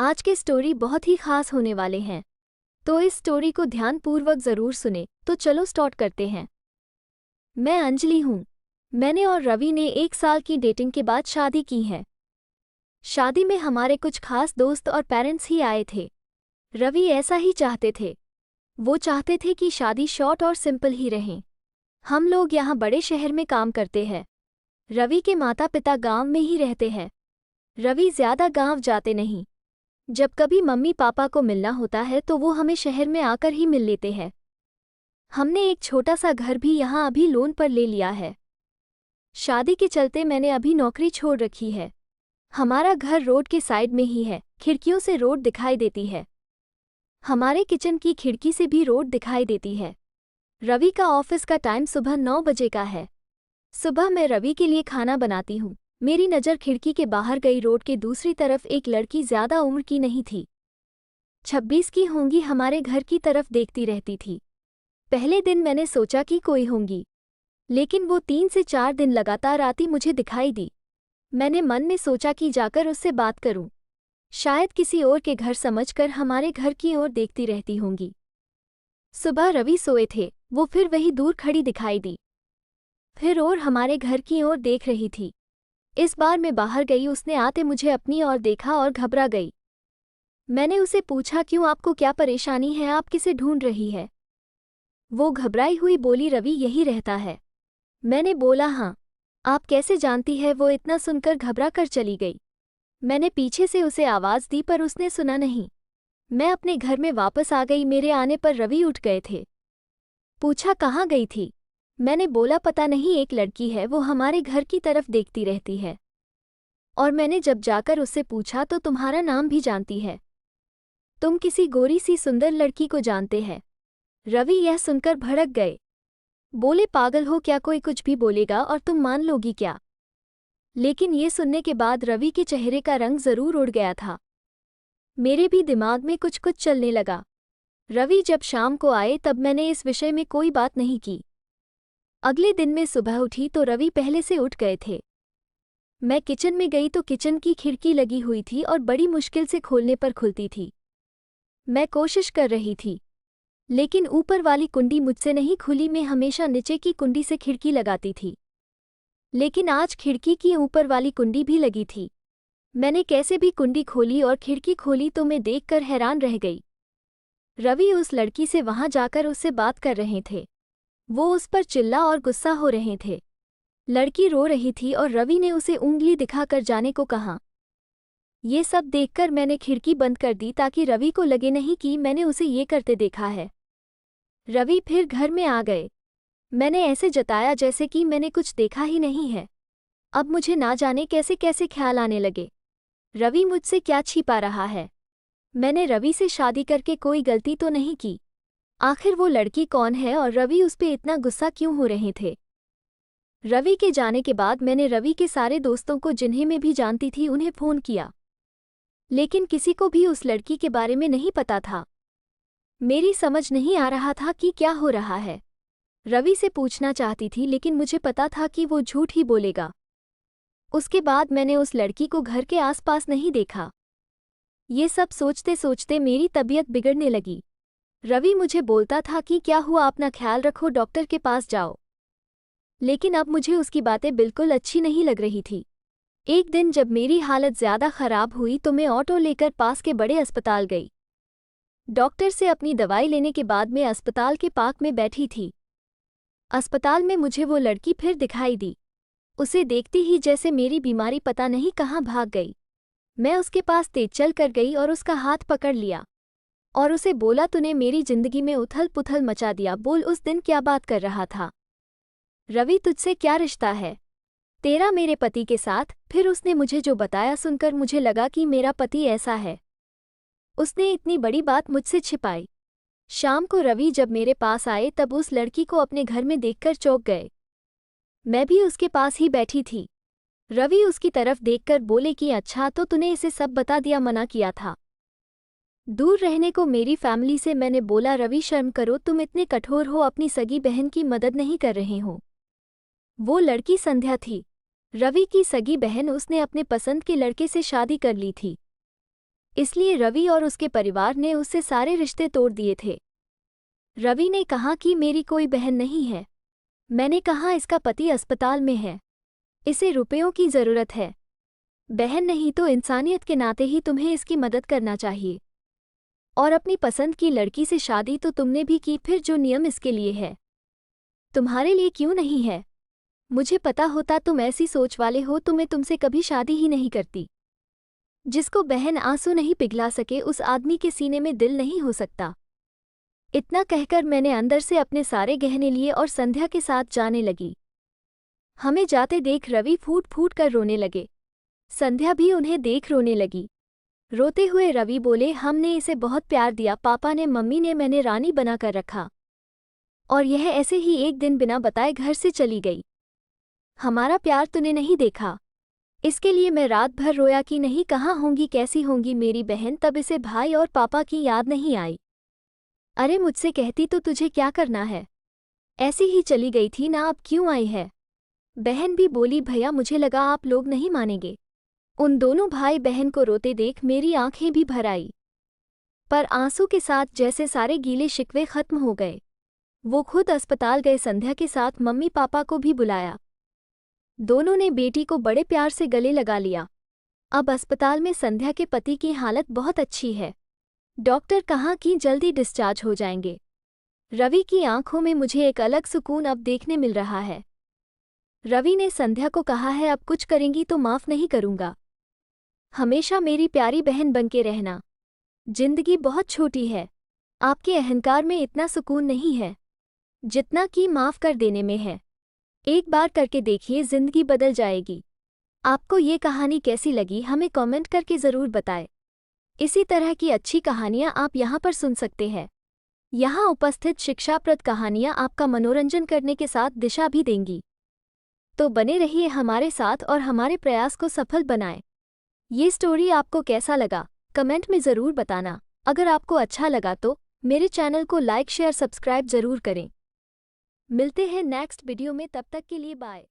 आज के स्टोरी बहुत ही खास होने वाले हैं, तो इस स्टोरी को ध्यानपूर्वक ज़रूर सुने। तो चलो स्टार्ट करते हैं। मैं अंजलि हूँ। मैंने और रवि ने 1 साल की डेटिंग के बाद शादी की है। शादी में हमारे कुछ खास दोस्त और पेरेंट्स ही आए थे। रवि ऐसा ही चाहते थे। वो चाहते थे कि शादी शॉर्ट और सिंपल ही रहे। हम लोग यहाँ बड़े शहर में काम करते हैं। रवि के माता पिता गांव में ही रहते हैं। रवि ज़्यादा गांव जाते नहीं। जब कभी मम्मी पापा को मिलना होता है तो वो हमें शहर में आकर ही मिल लेते हैं। हमने एक छोटा सा घर भी यहाँ अभी लोन पर ले लिया है। शादी के चलते मैंने अभी नौकरी छोड़ रखी है। हमारा घर रोड के साइड में ही है, खिड़कियों से रोड दिखाई देती है। हमारे किचन की खिड़की से भी रोड दिखाई देती है। रवि का ऑफिस का टाइम सुबह 9 बजे का है। सुबह मैं रवि के लिए खाना बनाती हूँ। मेरी नज़र खिड़की के बाहर गई। रोड के दूसरी तरफ एक लड़की ज़्यादा उम्र की नहीं थी, 26 की होंगी, हमारे घर की तरफ देखती रहती थी। पहले दिन मैंने सोचा कि कोई होंगी, लेकिन वो 3 से 4 दिन लगातार आती मुझे दिखाई दी। मैंने मन में सोचा कि जाकर उससे बात करूं। शायद किसी और के घर समझकर हमारे घर की ओर देखती रहती होंगी। सुबह रवि सोए थे, वो फिर वही दूर खड़ी दिखाई दी, फिर और हमारे घर की ओर देख रही थी। इस बार मैं बाहर गई, उसने आते मुझे अपनी ओर देखा और घबरा गई। मैंने उसे पूछा, क्यों, आपको क्या परेशानी है, आप किसे ढूंढ रही है? वो घबराई हुई बोली, रवि यही रहता है। मैंने बोला, हाँ, आप कैसे जानती है? वो इतना सुनकर घबरा कर चली गई। मैंने पीछे से उसे आवाज़ दी पर उसने सुना नहीं। मैं अपने घर में वापस आ गई। मेरे आने पर रवि उठ गए थे। पूछा, कहाँ गई थी? मैंने बोला, पता नहीं, एक लड़की है, वो हमारे घर की तरफ देखती रहती है। और मैंने जब जाकर उससे पूछा तो तुम्हारा नाम भी जानती है। तुम किसी गोरी सी सुंदर लड़की को जानते हैं। रवि यह सुनकर भड़क गए। बोले, पागल हो क्या, कोई कुछ भी बोलेगा और तुम मान लोगी क्या? लेकिन ये सुनने के बाद रवि के चेहरे का रंग जरूर उड़ गया था। मेरे भी दिमाग में कुछ कुछ चलने लगा। रवि जब शाम को आए तब मैंने इस विषय में कोई बात नहीं की। अगले दिन मैं सुबह उठी तो रवि पहले से उठ गए थे। मैं किचन में गई तो किचन की खिड़की लगी हुई थी और बड़ी मुश्किल से खोलने पर खुलती थी। मैं कोशिश कर रही थी, लेकिन ऊपर वाली कुंडी मुझसे नहीं खुली। मैं हमेशा नीचे की कुंडी से खिड़की लगाती थी, लेकिन आज खिड़की की ऊपर वाली कुंडी भी लगी थी। मैंने कैसे भी कुंडी खोली और खिड़की खोली तो मैं देखकर हैरान रह गई। रवि उस लड़की से वहां जाकर उससे बात कर रहे थे। वो उस पर चिल्ला और गुस्सा हो रहे थे। लड़की रो रही थी और रवि ने उसे उंगली दिखाकर जाने को कहा। ये सब देखकर मैंने खिड़की बंद कर दी ताकि रवि को लगे नहीं कि मैंने उसे ये करते देखा है। रवि फिर घर में आ गए। मैंने ऐसे जताया जैसे कि मैंने कुछ देखा ही नहीं है। अब मुझे ना जाने कैसे कैसे ख्याल आने लगे। रवि मुझसे क्या छिपा रहा है? मैंने रवि से शादी करके कोई गलती तो नहीं की? आखिर वो लड़की कौन है और रवि उस पे इतना गुस्सा क्यों हो रहे थे? रवि के जाने के बाद मैंने रवि के सारे दोस्तों को, जिन्हें मैं भी जानती थी, उन्हें फ़ोन किया, लेकिन किसी को भी उस लड़की के बारे में नहीं पता था। मेरी समझ नहीं आ रहा था कि क्या हो रहा है। रवि से पूछना चाहती थी, लेकिन मुझे पता था कि वो झूठ ही बोलेगा। उसके बाद मैंने उस लड़की को घर के आसपास नहीं देखा। ये सब सोचते सोचते मेरी तबीयत बिगड़ने लगी। रवि मुझे बोलता था कि क्या हुआ, अपना ख्याल रखो, डॉक्टर के पास जाओ। लेकिन अब मुझे उसकी बातें बिल्कुल अच्छी नहीं लग रही थी। एक दिन जब मेरी हालत ज़्यादा ख़राब हुई तो मैं ऑटो लेकर पास के बड़े अस्पताल गई। डॉक्टर से अपनी दवाई लेने के बाद मैं अस्पताल के पार्क में बैठी थी। अस्पताल में मुझे वो लड़की फिर दिखाई दी। उसे देखती ही जैसे मेरी बीमारी पता नहीं कहाँ भाग गई। मैं उसके पास तेज चल कर गई और उसका हाथ पकड़ लिया और उसे बोला, तूने मेरी जिंदगी में उथल पुथल मचा दिया। बोल, उस दिन क्या बात कर रहा था? रवि, तुझसे क्या रिश्ता है तेरा मेरे पति के साथ? फिर उसने मुझे जो बताया सुनकर मुझे लगा कि मेरा पति ऐसा है। उसने इतनी बड़ी बात मुझसे छिपाई। शाम को रवि जब मेरे पास आए तब उस लड़की को अपने घर में देखकर चौंक गए। मैं भी उसके पास ही बैठी थी। रवि उसकी तरफ देखकर बोले कि अच्छा, तो तूने इसे सब बता दिया, मना किया था दूर रहने को मेरी फैमिली से। मैंने बोला, रवि शर्म करो, तुम इतने कठोर हो, अपनी सगी बहन की मदद नहीं कर रहे हो। वो लड़की संध्या थी, रवि की सगी बहन। उसने अपने पसंद के लड़के से शादी कर ली थी। इसलिए रवि और उसके परिवार ने उससे सारे रिश्ते तोड़ दिए थे। रवि ने कहा कि मेरी कोई बहन नहीं है। मैंने कहा इसका पति अस्पताल में है, इसे रुपयों की ज़रूरत है। बहन नहीं तो इंसानियत के नाते ही तुम्हें इसकी मदद करना चाहिए। और अपनी पसंद की लड़की से शादी तो तुमने भी की, फिर जो नियम इसके लिए है तुम्हारे लिए क्यों नहीं है? मुझे पता होता तुम ऐसी सोच वाले हो तो मैं तुमसे कभी शादी ही नहीं करती। जिसको बहन आंसू नहीं पिघला सके उस आदमी के सीने में दिल नहीं हो सकता। इतना कहकर मैंने अंदर से अपने सारे गहने लिए और संध्या के साथ जाने लगी। हमें जाते देख रवि फूट फूट कर रोने लगे। संध्या भी उन्हें देख रोने लगी। रोते हुए रवि बोले, हमने इसे बहुत प्यार दिया, पापा ने, मम्मी ने, मैंने रानी बना कर रखा और यह ऐसे ही एक दिन बिना बताए घर से चली गई। हमारा प्यार तूने नहीं देखा, इसके लिए मैं रात भर रोया कि नहीं कहाँ होंगी, कैसी होंगी मेरी बहन। तब इसे भाई और पापा की याद नहीं आई। अरे मुझसे कहती तो तुझे क्या करना है, ऐसी ही चली गई थी ना, अब क्यों आई है? बहन भी बोली, भैया मुझे लगा आप लोग नहीं मानेंगे। उन दोनों भाई बहन को रोते देख मेरी आंखें भी भर आई, पर आंसू के साथ जैसे सारे गीले शिकवे खत्म हो गए। वो खुद अस्पताल गए, संध्या के साथ मम्मी पापा को भी बुलाया। दोनों ने बेटी को बड़े प्यार से गले लगा लिया। अब अस्पताल में संध्या के पति की हालत बहुत अच्छी है। डॉक्टर कहा कि जल्दी डिस्चार्ज हो जाएंगे। रवि की आंखों में मुझे एक अलग सुकून अब देखने मिल रहा है। रवि ने संध्या को कहा है, अब कुछ करेंगी तो माफ़ नहीं करूंगा, हमेशा मेरी प्यारी बहन बनके रहना। जिंदगी बहुत छोटी है, आपके अहंकार में इतना सुकून नहीं है जितना कि माफ़ कर देने में है। एक बार करके देखिए, जिंदगी बदल जाएगी। आपको ये कहानी कैसी लगी हमें कमेंट करके ज़रूर बताएं। इसी तरह की अच्छी कहानियाँ आप यहाँ पर सुन सकते हैं। यहाँ उपस्थित शिक्षाप्रद कहानियाँ आपका मनोरंजन करने के साथ दिशा भी देंगी। तो बने रहिए हमारे साथ और हमारे प्रयास को सफल बनाएं। ये स्टोरी आपको कैसा लगा कमेंट में ज़रूर बताना। अगर आपको अच्छा लगा तो मेरे चैनल को लाइक शेयर सब्सक्राइब ज़रूर करें। मिलते हैं नेक्स्ट वीडियो में, तब तक के लिए बाय।